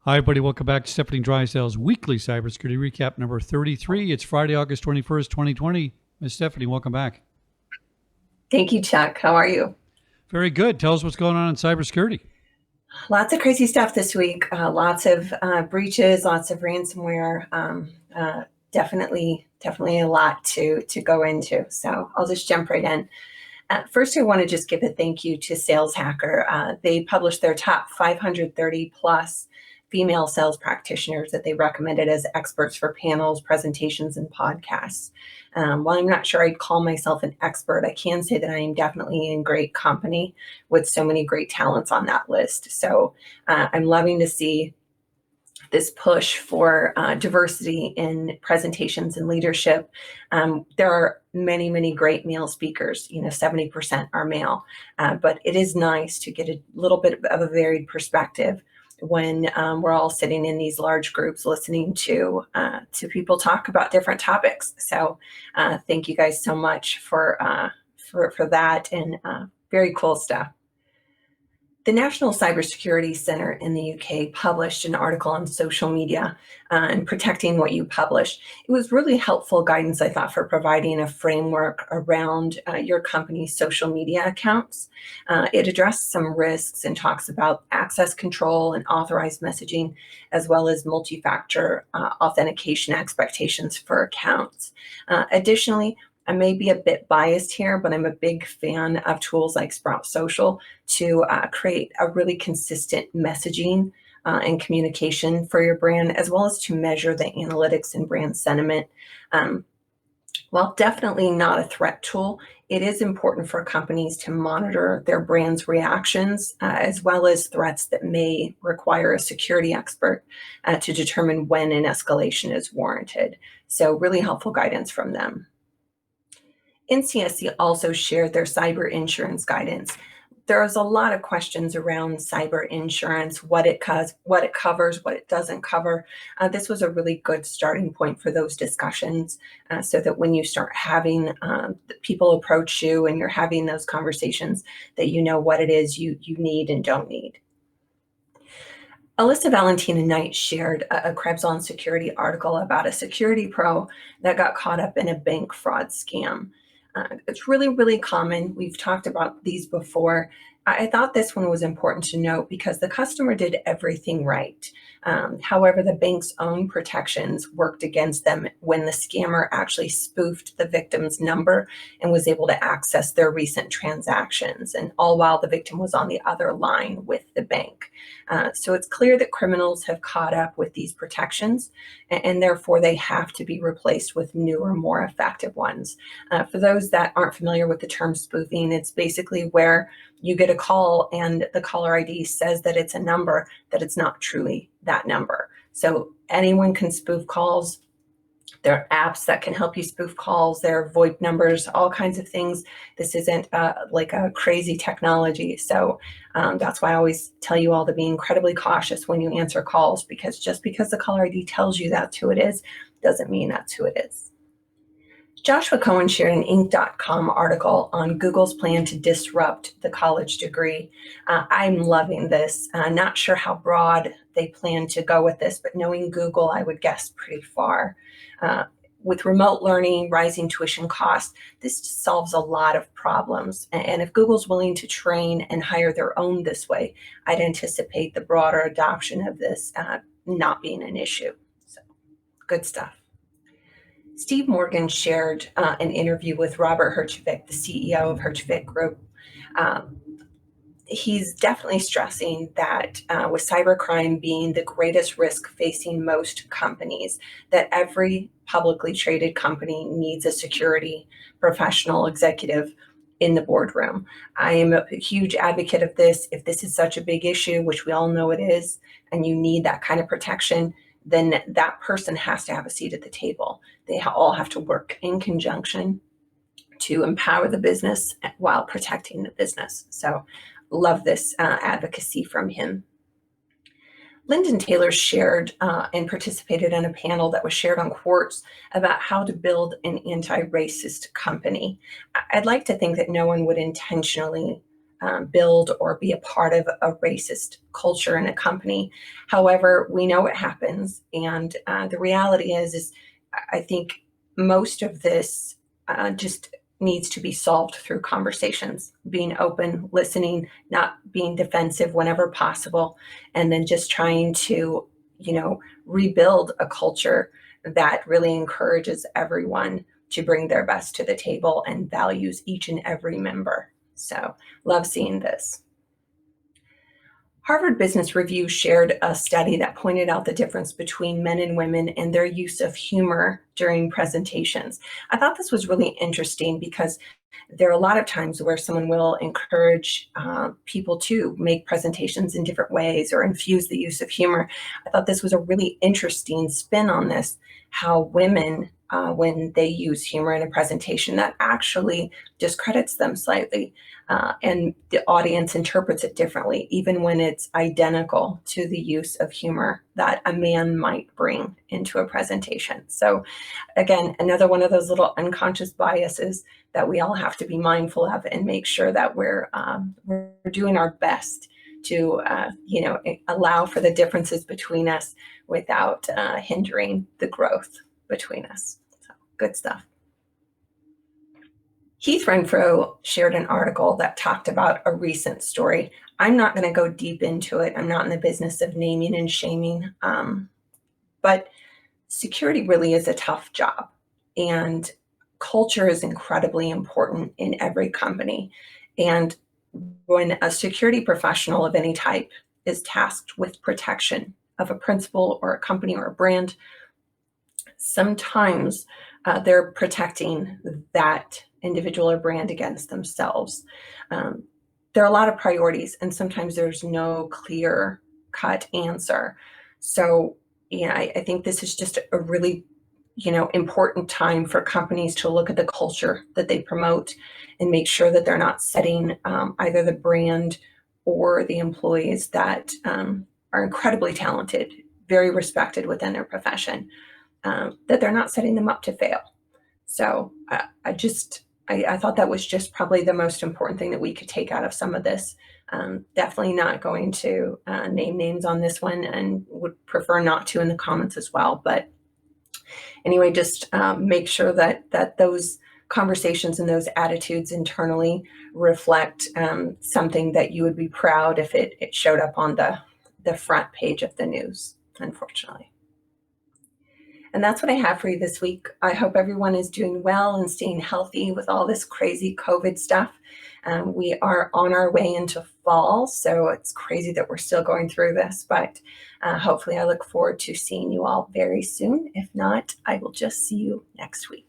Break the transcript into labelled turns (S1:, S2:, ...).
S1: Hi, everybody. Welcome back to Stefanie Drysdale's weekly cybersecurity recap number 33. It's Friday, August 21st, 2020. Ms. Stefanie, welcome back.
S2: Thank you, Chuck. How are you?
S1: Very good. Tell us what's going on in cybersecurity.
S2: Lots of crazy stuff this week. Lots of breaches, lots of ransomware. Definitely a lot to go into. So I'll just jump right in. First, I want to just give a thank you to Saleshacker. They published their top 530 plus female sales practitioners that they recommended as experts for panels, presentations, and podcasts. While I'm not sure I'd call myself an expert, I can say that I am definitely in great company with so many great talents on that list. So I'm loving to see this push for diversity in presentations and leadership. There are many great male speakers, 70% are male, but it is nice to get a little bit of a varied perspective when we're all sitting in these large groups listening to people talk about different topics. So thank you guys so much for that, and very cool stuff. The National Cybersecurity Center in the UK published an article on social media and protecting what you publish. It was really helpful guidance, I thought, for providing a framework around your company's social media accounts. It addressed some risks and talks about access control and authorized messaging, as well as multi-factor authentication expectations for accounts. Additionally, I may be a bit biased here, but I'm a big fan of tools like Sprout Social to create a really consistent messaging and communication for your brand, as well as to measure the analytics and brand sentiment. While definitely not a threat tool, it is important for companies to monitor their brand's reactions, as well as threats that may require a security expert to determine when an escalation is warranted. So really helpful guidance from them. NCSC also shared their cyber insurance guidance. There's a lot of questions around cyber insurance, what it covers, what it doesn't cover. This was a really good starting point for those discussions, so that when you start having people approach you and you're having those conversations, that you know what it is you need and don't need. Alyssa Valentina Knight shared a Krebs on Security article about a security pro that got caught up in a bank fraud scam. It's really common. We've talked about these before. I thought this one was important to note because the customer did everything right. However, the bank's own protections worked against them when the scammer actually spoofed the victim's number and was able to access their recent transactions, and all while the victim was on the other line with the bank. So it's clear that criminals have caught up with these protections, and therefore they have to be replaced with newer, more effective ones. For those that aren't familiar with the term spoofing, it's basically where you get a call and the caller ID says that it's a number, that it's not truly that number. So anyone can spoof calls. There are apps that can help you spoof calls. There are VoIP numbers, all kinds of things. This isn't like a crazy technology. So that's why I always tell you all to be incredibly cautious when you answer calls, because just because the caller ID tells you that's who it is, doesn't mean that's who it is. Joshua Cohen shared an Inc.com article on Google's plan to disrupt the college degree. I'm loving this. Not sure how broad they plan to go with this, but knowing Google, I would guess pretty far. With remote learning, rising tuition costs, this solves a lot of problems. And if Google's willing to train and hire their own this way, I'd anticipate the broader adoption of this not being an issue. So, good stuff. Steve Morgan shared an interview with Robert Herjavec, the CEO of Herjavec Group. He's definitely stressing that with cybercrime being the greatest risk facing most companies, that every publicly traded company needs a security professional executive in the boardroom. I am a huge advocate of this. If this is such a big issue, which we all know it is, and you need that kind of protection, then that person has to have a seat at the table. They all have to work in conjunction to empower the business while protecting the business. So love this advocacy from him. Lyndon Taylor shared and participated in a panel that was shared on Quartz about how to build an anti-racist company. I'd like to think that no one would intentionally build or be a part of a racist culture in a company. However, we know it happens, and the reality is I think most of this just needs to be solved through conversations, being open, listening, not being defensive whenever possible, and then just trying to, rebuild a culture that really encourages everyone to bring their best to the table and values each and every member. So, love seeing this. Harvard Business Review shared a study that pointed out the difference between men and women and their use of humor during presentations. I thought this was really interesting because there are a lot of times where someone will encourage people to make presentations in different ways or infuse the use of humor. I thought this was a really interesting spin on this, how women, when they use humor in a presentation, that actually discredits them slightly. And the audience interprets it differently, even when it's identical to the use of humor that a man might bring into a presentation. So again, another one of those little unconscious biases that we all have to be mindful of and make sure that we're doing our best to allow for the differences between us without hindering the growth between us. So good stuff. Heath Renfro shared an article that talked about a recent story. I'm not going to go deep into it. I'm not in the business of naming and shaming, but security really is a tough job, and culture is incredibly important in every company. And when a security professional of any type is tasked with protection of a principal or a company or a brand, sometimes they're protecting that individual or brand against themselves. There are a lot of priorities, and sometimes there's no clear-cut answer. So, I think this is just a really, important time for companies to look at the culture that they promote and make sure that they're not setting either the brand or the employees that are incredibly talented, very respected within their profession, that they're not setting them up to fail. So I thought that was just probably the most important thing that we could take out of some of this. Definitely not going to name names on this one, and would prefer not to in the comments as well. But anyway, just make sure that those conversations and those attitudes internally reflect something that you would be proud if it showed up on the front page of the news, unfortunately. And that's what I have for you this week. I hope everyone is doing well and staying healthy with all this crazy COVID stuff. We are on our way into fall, so it's crazy that we're still going through this, but hopefully I look forward to seeing you all very soon. If not, I will just see you next week.